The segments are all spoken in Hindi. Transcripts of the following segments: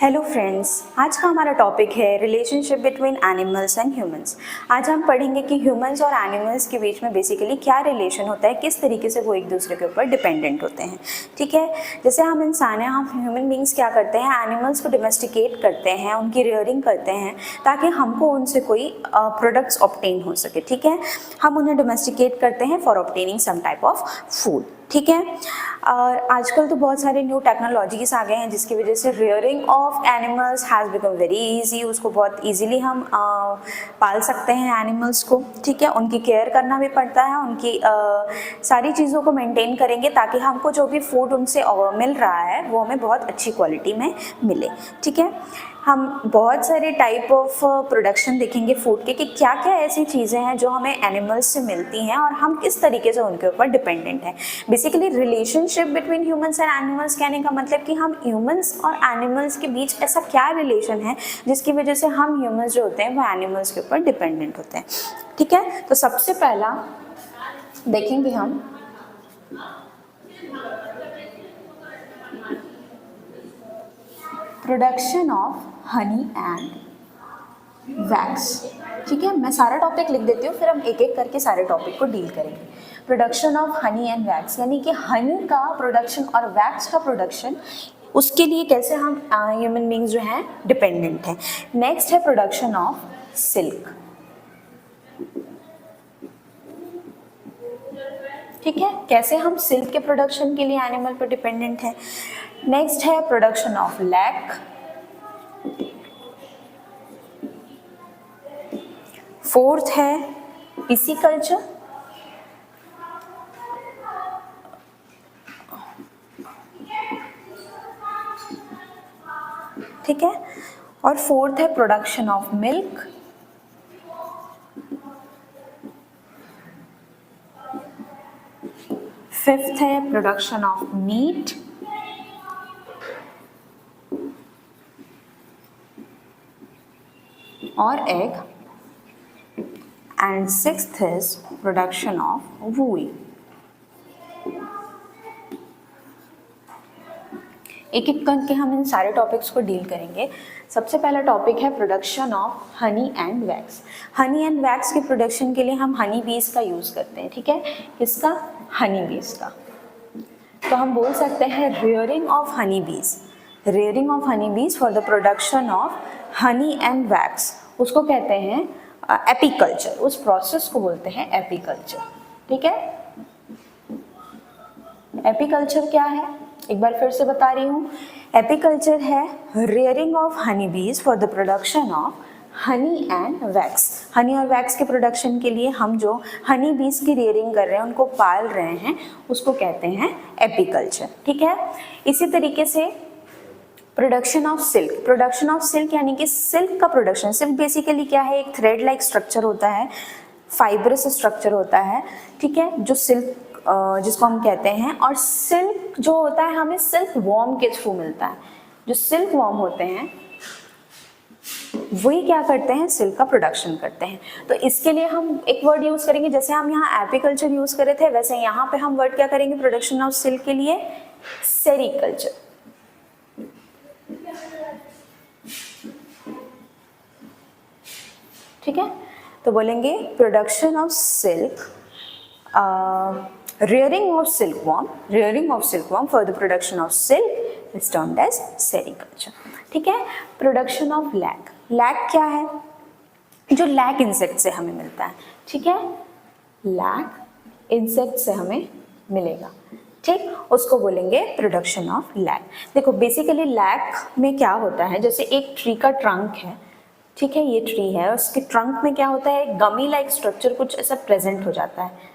हेलो फ्रेंड्स, आज का हमारा टॉपिक है relationship between animals and humans. आज हम पढ़ेंगे कि ह्यूमंस और एनिमल्स के बीच में बेसिकली क्या रिलेशन होता है, किस तरीके से वो एक दूसरे के ऊपर डिपेंडेंट होते हैं। ठीक है, जैसे हम इंसान हैं, हम ह्यूमन बींग्स क्या करते हैं, एनिमल्स को डोमेस्टिकेट करते हैं, उनकी रेयरिंग करते हैं ताकि हमको उनसे कोई प्रोडक्ट्स ऑब्टेन हो सके। ठीक है, हम उन्हें डोमेस्टिकेट करते हैं for obtaining some type of food. ठीक है, और आजकल तो बहुत सारे न्यू टेक्नोलॉजीज आ गए हैं जिसकी वजह से rearing of animals has become very easy. उसको बहुत इजीली हम पाल सकते हैं एनिमल्स को। ठीक है, उनकी केयर करना भी पड़ता है, उनकी सारी चीज़ों को मेंटेन करेंगे ताकि हमको जो भी फूड उनसे मिल रहा है वो हमें बहुत अच्छी क्वालिटी में मिले। ठीक है, हम बहुत सारे टाइप ऑफ प्रोडक्शन देखेंगे फूड के कि क्या क्या ऐसी चीज़ें हैं जो हमें एनिमल्स से मिलती हैं और हम किस तरीके से उनके ऊपर डिपेंडेंट हैं। Basically relationship between humans and animals कहने का मतलब कि हम ह्यूमंस और एनिमल्स के बीच ऐसा क्या रिलेशन है जिसकी वजह से हम ह्यूमंस जो होते हैं वो एनिमल्स के ऊपर डिपेंडेंट होते हैं। ठीक है, तो सबसे पहला देखेंगे हम production of honey and wax. ठीक है, मैं सारा टॉपिक लिख देती हूँ, फिर हम एक एक करके सारे टॉपिक को डील करेंगे। Production of honey and wax यानी कि हनी का प्रोडक्शन और वैक्स का प्रोडक्शन, उसके लिए कैसे हम ह्यूमन बींग्स जो हैं डिपेंडेंट हैं। नेक्स्ट है प्रोडक्शन ऑफ सिल्क। ठीक है, कैसे हम सिल्क के प्रोडक्शन के लिए एनिमल पर डिपेंडेंट हैं। नेक्स्ट है प्रोडक्शन ऑफ लैक। फोर्थ है पिसिकल्चर। ठीक है, और फोर्थ है प्रोडक्शन ऑफ मिल्क। फिफ्थ है प्रोडक्शन ऑफ मीट। और egg. And sixth is production of wool. एक एक करके हम इन सारे टॉपिक्स को डील करेंगे। सबसे पहला टॉपिक है production of honey and wax. Honey and wax के प्रोडक्शन के लिए हम हनी बीज का यूज़ करते हैं। ठीक है, किसका? हनी बीज का। तो हम बोल सकते हैं रेयरिंग ऑफ हनी बीज। रेयरिंग ऑफ हनी बीज for the production of honey and wax, उसको कहते हैं एपीकल्चर। उस प्रोसेस को बोलते हैं एपीकल्चर। ठीक है, एपीकल्चर क्या है, एक बार फिर से बता रही हूँ। एपीकल्चर है रेयरिंग ऑफ हनी बीज for the production of honey and wax. Honey और वैक्स के प्रोडक्शन के लिए हम जो हनी बीज की रेयरिंग कर रहे हैं, उनको पाल रहे हैं, उसको कहते हैं एपीकल्चर। ठीक है, इसी तरीके से production of silk. Production of silk यानी कि सिल्क का प्रोडक्शन। सिल्क बेसिकली क्या है, एक थ्रेड लाइक स्ट्रक्चर होता है, फाइब्रस स्ट्रक्चर होता है। ठीक है, जो सिल्क जिसको हम कहते हैं, और सिल्क जो होता है हमें सिल्क वॉर्म के थ्रू मिलता है। जो सिल्क वॉर्म होते हैं वही क्या करते हैं, सिल्क का प्रोडक्शन करते हैं। तो इसके लिए हम एक वर्ड यूज करेंगे, जैसे हम यहाँ एपीकल्चर यूज करे थे वैसे यहाँ पे हम वर्ड क्या करेंगे प्रोडक्शन ऑफ सिल्क के लिए, सेरीकल्चर। ठीक है, तो बोलेंगे production of silk, rearing of silkworm, rearing of silkworm for the production of silk is termed as sericulture. ठीक है, प्रोडक्शन ऑफ लैक। लैक क्या है, जो लैक इंसेक्ट से हमें मिलता है। ठीक है, लैक इंसेक्ट से हमें मिलेगा। ठीक, उसको बोलेंगे प्रोडक्शन ऑफ लैक। देखो बेसिकली लैक में क्या होता है, जैसे एक ट्री का ट्रंक है। ठीक है, ये ट्री है, उसके ट्रंक में क्या होता है, गमी लाइक स्ट्रक्चर कुछ ऐसा प्रेजेंट हो जाता है,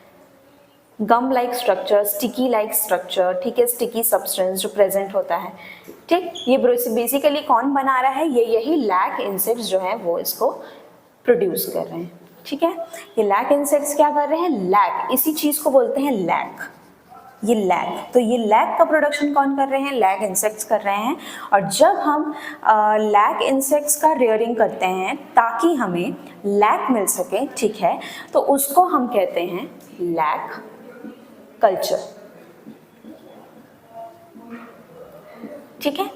gum like structure, sticky like structure. ठीक है, स्टिकी सब्सटेंस जो प्रेजेंट होता है। ठीक, ये बेसिकली कौन बना रहा है, ये यही लैक इंसेक्ट्स जो हैं वो इसको प्रोड्यूस कर रहे हैं। ठीक है, ये लैक इंसेक्ट्स क्या कर रहे हैं, लैक, इसी चीज को बोलते हैं लैक, ये लैक। तो ये लैक का प्रोडक्शन कौन कर रहे हैं, लैक इंसेक्ट्स कर रहे हैं। और जब हम लैक इंसेक्ट्स का रेयरिंग करते हैं ताकि हमें लैक मिल सके, ठीक है, तो उसको हम कहते हैं लैक कल्चर। ठीक है,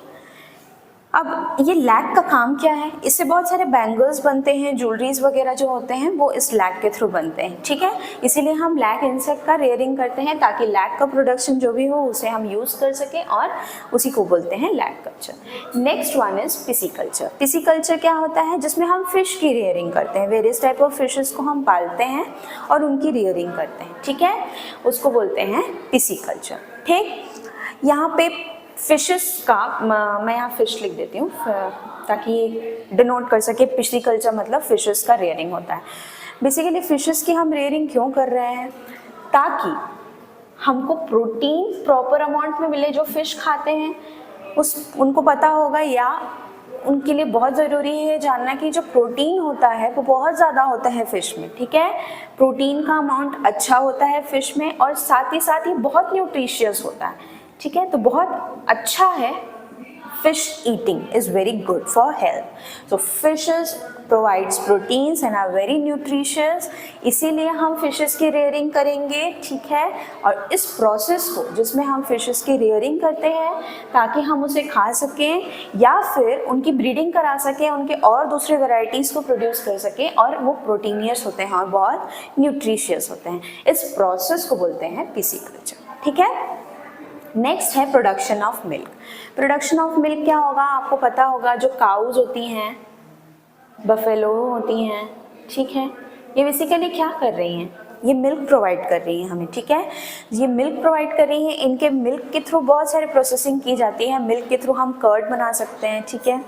अब ये लैक का काम क्या है, इससे बहुत सारे बैंगल्स बनते हैं, ज्वेलरीज वगैरह जो होते हैं वो इस लैक के थ्रू बनते हैं, ठीक है। इसीलिए हम लैक इंसेक्ट का रेयरिंग करते हैं ताकि लैक का प्रोडक्शन जो भी हो उसे हम यूज़ कर सकें, और उसी को बोलते हैं lac culture. Next one is pisciculture. Pisciculture क्या होता है, जिसमें हम फिश की रेयरिंग करते हैं, वेरियस टाइप ऑफ फिशेस को हम पालते हैं और उनकी रेयरिंग करते हैं, ठीक है, उसको बोलते हैं पिसीकल्चर। ठीक, यहाँ पे फिशेस का मैं यहाँ फिश लिख देती हूँ ताकि डिनोट कर सके, पिसीकल्चर मतलब फिशेस का रेयरिंग होता है। बेसिकली फिशेस की हम रेयरिंग क्यों कर रहे हैं, ताकि हमको प्रोटीन प्रॉपर अमाउंट में मिले। जो फिश खाते हैं उनको पता होगा, या उनके लिए बहुत ज़रूरी है जानना कि जो प्रोटीन होता है वो बहुत ज़्यादा होता है फ़िश में, ठीक है। प्रोटीन का अमाउंट अच्छा होता है फ़िश में, और साथ ही बहुत न्यूट्रिशियस होता है, ठीक है। तो बहुत अच्छा है, fish eating is very good for health. So fishes provides proteins and are very nutritious. इसीलिए हम फिशेस की रेयरिंग करेंगे, ठीक है। और इस प्रोसेस को जिसमें हम फिशेस की रेयरिंग करते हैं ताकि हम उसे खा सकें या फिर उनकी ब्रीडिंग करा सकें, उनके और दूसरे वैरायटीज़ को प्रोड्यूस कर सकें, और वो प्रोटीनियस होते हैं और बहुत न्यूट्रिशियस होते हैं, इस प्रोसेस को बोलते हैं पिसीकल्चर, ठीक है। नेक्स्ट है production of milk. Production of milk क्या होगा, आपको पता होगा, जो काउज होती हैं, बफेलो होती हैं, ठीक है, ये बेसिकली क्या कर रही हैं, ये मिल्क प्रोवाइड कर रही हैं हमें, ठीक है। ये मिल्क प्रोवाइड कर रही हैं, इनके मिल्क के थ्रू बहुत सारे प्रोसेसिंग की जाती है। मिल्क के थ्रू हम कर्ड बना सकते हैं, ठीक है,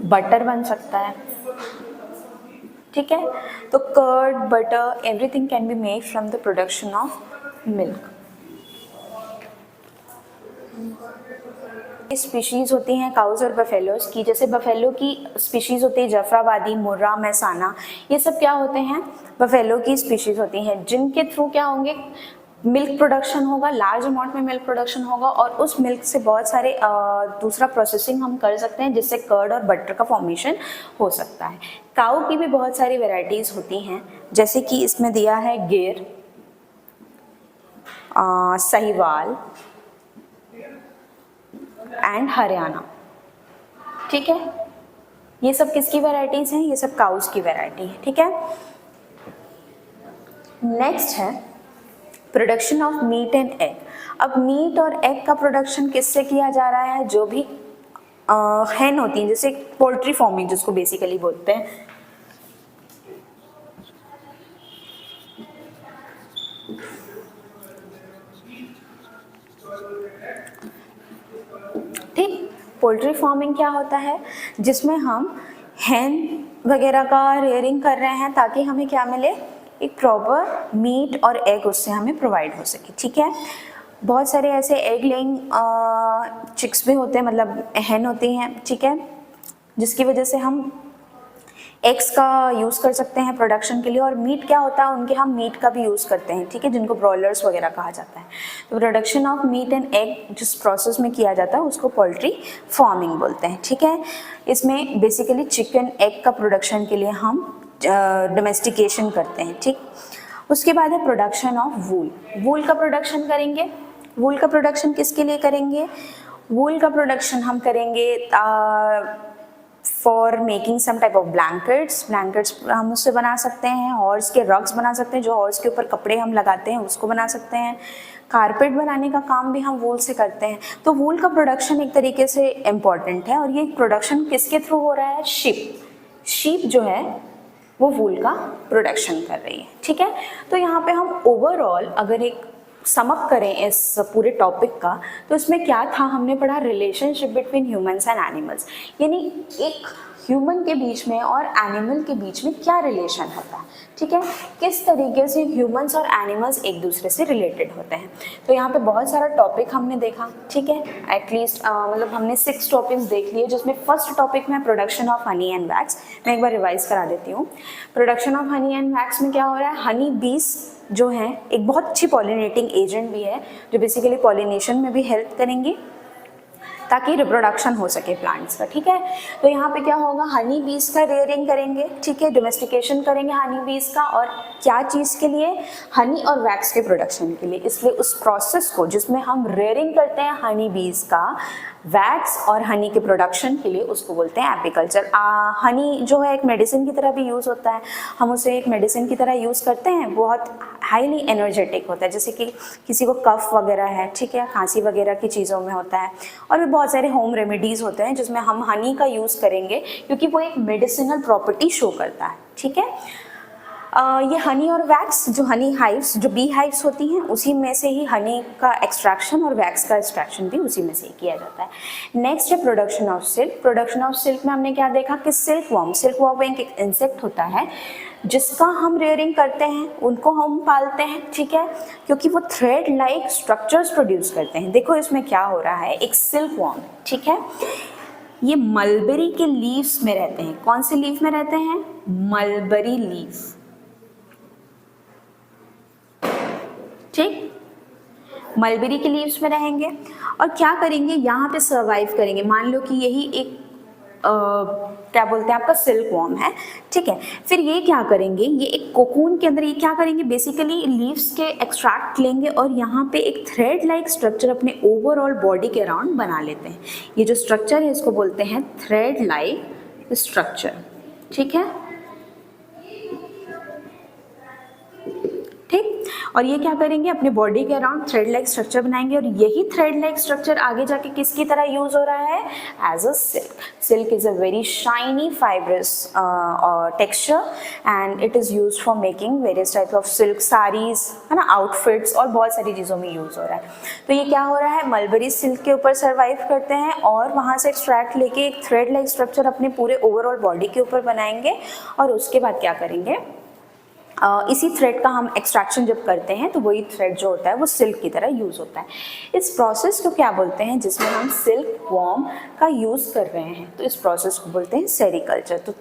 बटर बन सकता है, ठीक है। तो curd, butter, everything can be made from the production of milk. Species होती हैं काउज और बफेलोज की, जैसे बफेलो की स्पीशीज़ होती है जफराबादी, मुर्रा, मैसाना, ये सब क्या होते हैं, बफेलो की स्पीशीज़ होती हैं, जिनके थ्रू क्या होंगे, मिल्क प्रोडक्शन होगा, लार्ज अमाउंट में मिल्क प्रोडक्शन होगा, और उस मिल्क से बहुत सारे दूसरा प्रोसेसिंग हम कर सकते हैं, जिससे कर्ड और बटर का फॉर्मेशन हो सकता है। काऊ की भी बहुत सारी वेराइटीज़ होती हैं, जैसे कि इसमें दिया है गिर, सहीवाल एंड हरियाणा, ठीक है। ये सब किसकी वेराइटीज़ हैं, ये सब काउस की वेराइटी है, ठीक है। नेक्स्ट है production of meat and egg. अब मीट और एग का प्रोडक्शन किससे किया जा रहा है, जो भी हैन होती हैं, जैसे पोल्ट्री फार्मिंग जिसको बेसिकली बोलते हैं, ठीक। पोल्ट्री फार्मिंग क्या होता है, जिसमें हम हैन वगैरह का रेयरिंग कर रहे हैं ताकि हमें क्या मिले, एक प्रॉपर मीट और एग उससे हमें प्रोवाइड हो सके, ठीक है। बहुत सारे ऐसे एग लेइंग चिक्स भी होते हैं, मतलब हैन होती हैं, ठीक है, जिसकी वजह से हम एग्स का यूज़ कर सकते हैं प्रोडक्शन के लिए। और मीट क्या होता है, उनके हम मीट का भी यूज़ करते हैं, ठीक है, जिनको ब्रॉयलर्स वगैरह कहा जाता है। तो production of meat and egg जिस प्रोसेस में किया जाता है उसको पोल्ट्री फार्मिंग बोलते हैं, ठीक है। इसमें बेसिकली चिकन एग का प्रोडक्शन के लिए हम डोमेस्टिकेशन करते हैं, ठीक। उसके बाद है प्रोडक्शन ऑफ वूल। वूल का प्रोडक्शन करेंगे। वूल का प्रोडक्शन किसके लिए करेंगे, वूल का प्रोडक्शन हम करेंगे for making some type of blankets हम उससे बना सकते हैं, हॉर्स के रग्स बना सकते हैं, जो हॉर्स के ऊपर कपड़े हम लगाते हैं उसको बना सकते हैं, कारपेट बनाने का काम भी हम वूल से करते हैं। तो वूल का प्रोडक्शन एक तरीके से इम्पॉर्टेंट है, और ये प्रोडक्शन किसके थ्रू हो रहा है, शीप जो है वो वूल का प्रोडक्शन कर रही है, ठीक है। तो यहाँ पे हम ओवरऑल अगर एक समअप करें इस पूरे टॉपिक का, तो इसमें क्या था, हमने पढ़ा relationship between humans and animals, यानी एक ह्यूमन के बीच में और एनिमल के बीच में क्या रिलेशन होता है, ठीक है, किस तरीके से ह्यूमंस और एनिमल्स एक दूसरे से रिलेटेड होते हैं। तो यहाँ पे बहुत सारा टॉपिक हमने देखा, ठीक है, एटलीस्ट मतलब हमने 6 टॉपिक्स देख लिए, जिसमें फर्स्ट टॉपिक में production of honey and wax. मैं एक बार रिवाइज करा देती हूँ। Production of honey and wax में क्या हो रहा है, हनी बीज जो है एक बहुत अच्छी पॉलिनेटिंग एजेंट भी है, जो बेसिकली पॉलिनेशन में भी हेल्प करेंगी। ताकि रिप्रोडक्शन हो सके प्लांट्स का, ठीक है। तो यहाँ पे क्या होगा, हनी बीज का रेयरिंग करेंगे, ठीक है, डोमेस्टिकेशन करेंगे हनी बीज का, और क्या चीज़ के लिए, हनी और वैक्स के प्रोडक्शन के लिए। इसलिए उस प्रोसेस को जिसमें हम रेयरिंग करते हैं हनी बीज का वैक्स और हनी के प्रोडक्शन के लिए, उसको बोलते हैं एपिकल्चर। हनी जो है एक मेडिसिन की तरह भी यूज़ होता है, हम उसे एक मेडिसिन की तरह यूज़ करते हैं, बहुत हाईली एनर्जेटिक होता है, जैसे कि किसी को कफ वगैरह है, ठीक है, खांसी वगैरह की चीज़ों में होता है, और भी बहुत सारे होम रेमेडीज़ होते हैं जिसमें हम हनी का यूज़ करेंगे क्योंकि वो एक मेडिसिनल प्रॉपर्टी शो करता है, ठीक है। ये हनी और वैक्स, जो हनी हाइव्स, जो बी हाइव्स होती हैं, उसी में से ही हनी का एक्सट्रैक्शन और वैक्स का एक्सट्रैक्शन भी उसी में से ही किया जाता है। नेक्स्ट है production of silk. Production of silk में हमने क्या देखा कि सिल्क वर्म एक इंसेक्ट होता है जिसका हम रेयरिंग करते हैं, उनको हम पालते हैं, ठीक है, क्योंकि वो थ्रेड लाइक स्ट्रक्चर्स प्रोड्यूस करते हैं। देखो इसमें क्या हो रहा है, एक सिल्क वर्म, ठीक है, ये मलबेरी के लीव्स में रहते हैं। कौन से लीफ में रहते हैं, मलबेरी लीफ, ठीक, मलबेरी के लीव्स में रहेंगे और क्या करेंगे, यहाँ पे सर्वाइव करेंगे। मान लो कि यही एक क्या बोलते हैं आपका सिल्क वर्म है, ठीक है। फिर ये क्या करेंगे, ये एक कोकून के अंदर ये क्या करेंगे, बेसिकली लीव्स के एक्सट्रैक्ट लेंगे और यहाँ पे एक थ्रेड लाइक स्ट्रक्चर अपने ओवरऑल बॉडी के अराउंड बना लेते हैं। ये जो स्ट्रक्चर है इसको बोलते हैं थ्रेड लाइक स्ट्रक्चर, ठीक है, ठीक। और ये क्या करेंगे, अपने बॉडी के अराउंड थ्रेड लाइक स्ट्रक्चर बनाएंगे और यही थ्रेड लाइक स्ट्रक्चर आगे जाके किसकी तरह यूज हो रहा है, as a silk. Silk is a very shiny fibrous texture and it is use for making various type of silk saris, है ना, आउटफिट्स और बहुत सारी चीज़ों में यूज हो रहा है। तो ये क्या हो रहा है, मलबेरी सिल्क के ऊपर सर्वाइव करते हैं और वहाँ से एक्सट्रैक्ट लेके एक थ्रेड लाइक स्ट्रक्चर अपने पूरे ओवरऑल बॉडी के ऊपर बनाएंगे और उसके बाद क्या करेंगे, इसी थ्रेड का हम एक्सट्रैक्शन जब करते हैं तो वही थ्रेड जो होता है वो सिल्क की तरह यूज़ होता है। इस प्रोसेस को क्या बोलते हैं, जिसमें हम सिल्क वर्म का यूज़ कर रहे हैं, तो इस प्रोसेस को बोलते हैं सेरीकल्चर। तो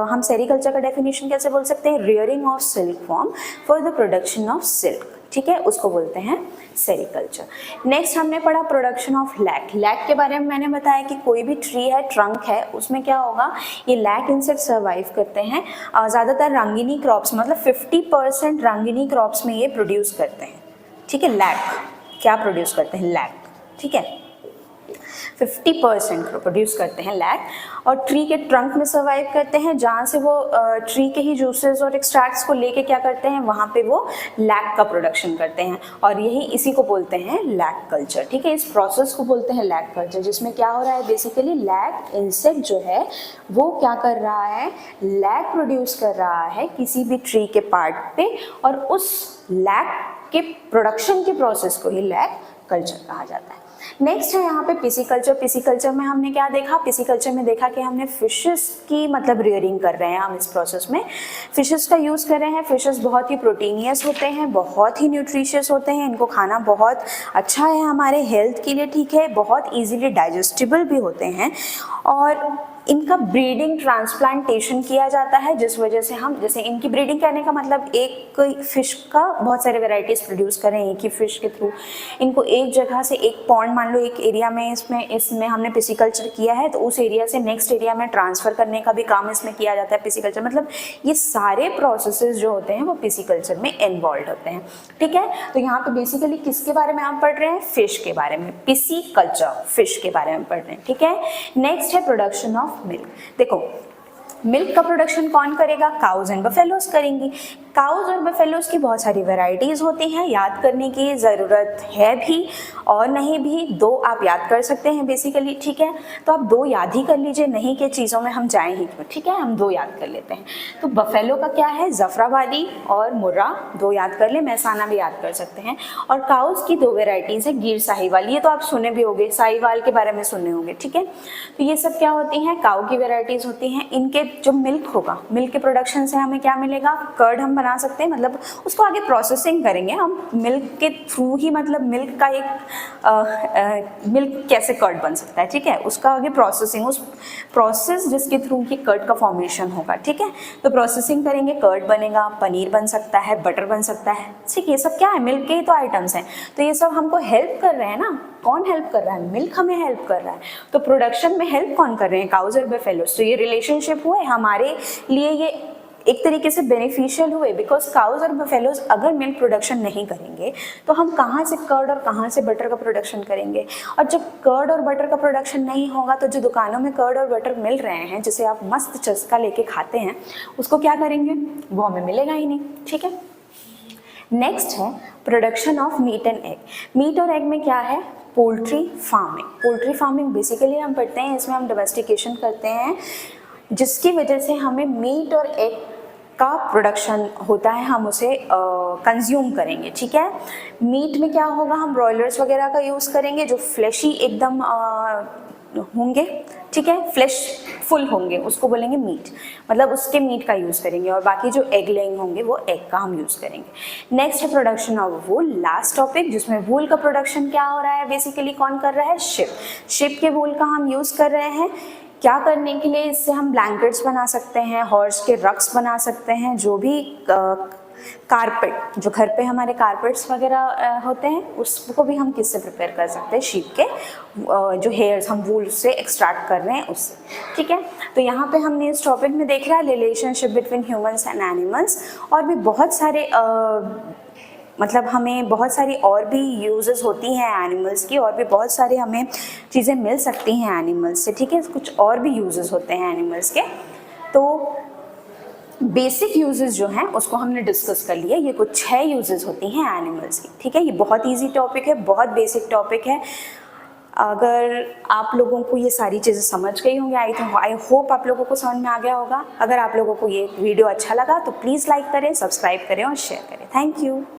हम सेरीकल्चर का डेफिनेशन कैसे बोल सकते हैं, rearing of silk worm for the production of silk, ठीक है, उसको बोलते हैं सेरीकल्चर। नेक्स्ट हमने पढ़ा प्रोडक्शन ऑफ लैक। लैक के बारे में मैंने बताया कि कोई भी ट्री है, ट्रंक है, उसमें क्या होगा, ये लैक इंसेक्ट सर्वाइव करते हैं। ज़्यादातर रंगीनी क्रॉप्स, मतलब 50% रंगीनी क्रॉप्स में ये प्रोड्यूस करते हैं, ठीक है। लैक क्या प्रोड्यूस करते हैं, लैक, ठीक है, 50% प्रोड्यूस करते हैं लैक, और ट्री के ट्रंक में सर्वाइव करते हैं, जहाँ से वो ट्री के ही जूसेस और एक्सट्रैक्ट्स को लेके क्या करते हैं, वहाँ पे वो लैक का प्रोडक्शन करते हैं और यही इसी को बोलते हैं लैक कल्चर, ठीक है। इस प्रोसेस को बोलते हैं लैक कल्चर, जिसमें क्या हो रहा है, बेसिकली लैक इंसेक्ट जो है वो क्या कर रहा है, लैक प्रोड्यूस कर रहा है किसी भी ट्री के पार्ट पे, और उस लैक के प्रोडक्शन के प्रोसेस को ही लैक कल्चर कहा जाता है। नेक्स्ट है यहाँ पे पिसिकल्चर। पिसिकल्चर में हमने क्या देखा, पिसिकल्चर में देखा कि हमने फिशेस की मतलब रियरिंग कर रहे हैं हम इस प्रोसेस में, फिशेस का यूज़ कर रहे हैं। फिशेस बहुत ही प्रोटीनियस होते हैं, बहुत ही न्यूट्रिशियस होते हैं, इनको खाना बहुत अच्छा है हमारे हेल्थ के लिए, ठीक है, बहुत ईजिली डाइजेस्टिबल भी होते हैं और इनका ब्रीडिंग ट्रांसप्लांटेशन किया जाता है, जिस वजह से हम, जैसे इनकी ब्रीडिंग करने का मतलब एक फिश का बहुत सारे वेराइटीज़ प्रोड्यूस करें एक ही फिश के थ्रू, इनको एक जगह से एक पॉन्ड, मान लो एक एरिया में इसमें हमने पिसिकल्चर किया है तो उस एरिया से नेक्स्ट एरिया में ट्रांसफ़र करने का भी काम इसमें किया जाता है पिसिकल्चर। मतलब ये सारे प्रोसेसेस जो होते हैं वो पिसिकल्चर में इन्वॉल्व होते हैं, ठीक है। तो यहाँ पे बेसिकली किसके बारे में हम पढ़ रहे हैं, फिश के बारे में, पिसिकल्चर, फिश के बारे में पढ़ रहे हैं, ठीक है। नेक्स्ट है प्रोडक्शन ऑफ मिल्क। देखो मिल्क का प्रोडक्शन कौन करेगा, काउज एंड बफेलोज करेंगी। काउज और बफेलोज की बहुत सारी वैरायटीज़ होती हैं, याद करने की ज़रूरत है भी और नहीं भी, दो आप याद कर सकते हैं बेसिकली, ठीक है। तो आप दो याद ही कर लीजिए, नहीं के चीज़ों में हम जाएं ही क्यों, ठीक है, हम दो याद कर लेते हैं। तो बफेलो का क्या है, जफराबादी और मुर्रा, दो याद कर ले, मैसाना भी याद कर सकते हैं। और काउज की दो वेराइटीज़ है, गिर साहिवाल, ये तो आप सुने भी होंगे, साहिवाल के बारे में सुने होंगे, ठीक है। तो ये सब क्या होती हैं, काऊ की वेराइटीज़ होती हैं। इनके जो मिल्क होगा, मिल्क के प्रोडक्शन से हमें क्या मिलेगा, कर्ड हम बना सकते हैं, मतलब उसको आगे प्रोसेसिंग करेंगे हम मिल्क के थ्रू ही, मतलब मिल्क का एक मिल्क कैसे कर्ड बन सकता है, ठीक है, उसका आगे प्रोसेसिंग, उस प्रोसेस जिसके थ्रू की कर्ड का फॉर्मेशन होगा, ठीक है। तो प्रोसेसिंग करेंगे, कर्ड बनेगा, पनीर बन सकता है, बटर बन सकता है, ठीक, ये सब क्या है, मिल्क के ही तो आइटम्स हैं। तो ये सब हमको हेल्प कर रहे हैं ना, कौन हेल्प कर रहा है, मिल्क हमें हेल्प कर रहा है। तो प्रोडक्शन में हेल्प कौन कर रहे हैं, काउज और बफेलोज। तो ये रिलेशनशिप हुए हमारे लिए, ये एक तरीके से बेनिफिशियल हुए, बिकॉज काउज और बफेलोज अगर मिल्क प्रोडक्शन नहीं करेंगे तो हम कहाँ से कर्ड और कहाँ से बटर का प्रोडक्शन करेंगे। और जब कर्ड और बटर का प्रोडक्शन नहीं होगा तो जो दुकानों में कर्ड और बटर मिल रहे हैं, जिसे आप मस्त चस्का लेके खाते हैं, उसको क्या करेंगे, वो हमें मिलेगा ही नहीं, ठीक है। नेक्स्ट है production of meat and egg. Meat और एग में क्या है, poultry farming. Poultry farming basically हम पढ़ते हैं, इसमें हम डोमेस्टिकेशन करते हैं, जिसकी वजह से हमें मीट और एग का प्रोडक्शन होता है, हम उसे कंज्यूम करेंगे, ठीक है। मीट में क्या होगा, हम ब्रॉयलर्स वगैरह का यूज़ करेंगे जो फ्लैशी एकदम होंगे, ठीक है, फ्लैश फुल होंगे, उसको बोलेंगे मीट, मतलब उसके मीट का यूज़ करेंगे। और बाकी जो एग लेइंग होंगे वो एग का हम यूज़ करेंगे। नेक्स्ट है production of wool, last topic, जिसमें वूल का प्रोडक्शन क्या हो रहा है, बेसिकली कौन कर रहा है, शिप के वूल का हम यूज़ कर रहे हैं क्या करने के लिए, इससे हम ब्लैंकेट्स बना सकते हैं, हॉर्स के रग्स बना सकते हैं, जो भी कारपेट, जो घर पे हमारे कारपेट्स वगैरह होते हैं, उसको भी हम किससे प्रिपेयर कर सकते हैं, शीप के जो हेयर्स हम वूल से एक्सट्रैक्ट कर रहे हैं उससे, ठीक है। तो यहाँ पे हमने इस टॉपिक में देख रहा है relationship between humans and animals, और भी बहुत सारे मतलब हमें बहुत सारी और भी यूजेस होती हैं एनिमल्स की, और भी बहुत सारे हमें चीज़ें मिल सकती हैं एनिमल्स से, ठीक है। कुछ और भी यूजेस होते हैं एनिमल्स के। तो बेसिक यूजेस जो हैं उसको हमने डिस्कस कर लिया, ये कुछ 6 यूजेस होती हैं एनिमल्स की, ठीक है। ये बहुत इजी टॉपिक है, बहुत बेसिक टॉपिक है। अगर आप लोगों को ये सारी चीज़ें समझ गई होंगी, आई होप आप लोगों को समझ में आ गया होगा। अगर आप लोगों को ये वीडियो अच्छा लगा तो प्लीज़ लाइक करें, सब्सक्राइब करें और शेयर करें। Thank you.